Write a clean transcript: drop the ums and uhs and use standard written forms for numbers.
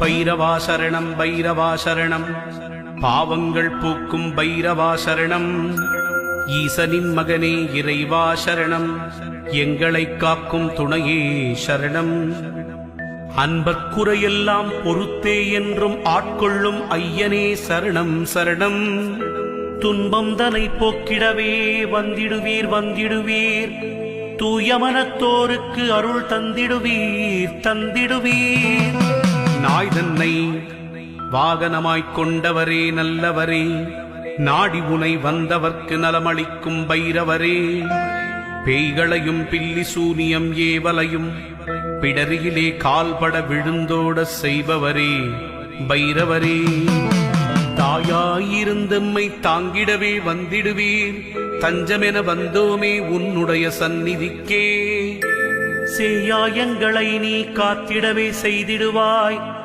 பைரவா சரணம் பைரவா சரணம். பாவங்கள் பூக்கும் பைரவா சரணம். ஈசனின் மகனே இறைவா சரணம். எங்களை காக்கும் துணையே சரணம். அன்பர்க்குறையெல்லாம் பொறுத்தே என்றும் ஆட்கொள்ளும் ஐயனே சரணம் சரணம். துன்பம் தனை போக்கிடவே வந்திடுவீர் வந்திடுவீர். தூயமனத்தோருக்கு அருள் தந்திடுவீர் தந்திடுவீர். நாய் தன்னை வாகனமாய்க் கொண்டவரே நல்லவரே. நாடி உனை வந்தவர்க்கு நலமளிக்கும் பைரவரே. பேய்களையும் பில்லி சூனியம் ஏவலையும் பிடரியிலே கால்பட விழுந்தோட செய்பவரே பைரவரே. தாயாயிருந்தம்மை தாங்கிடவே வந்திடுவீர். தஞ்சமென வந்தோமே உன்னுடைய சந்நிதிக்கே. சேயாயங்களை நீ காத்திடவே செய்திடுவாய்.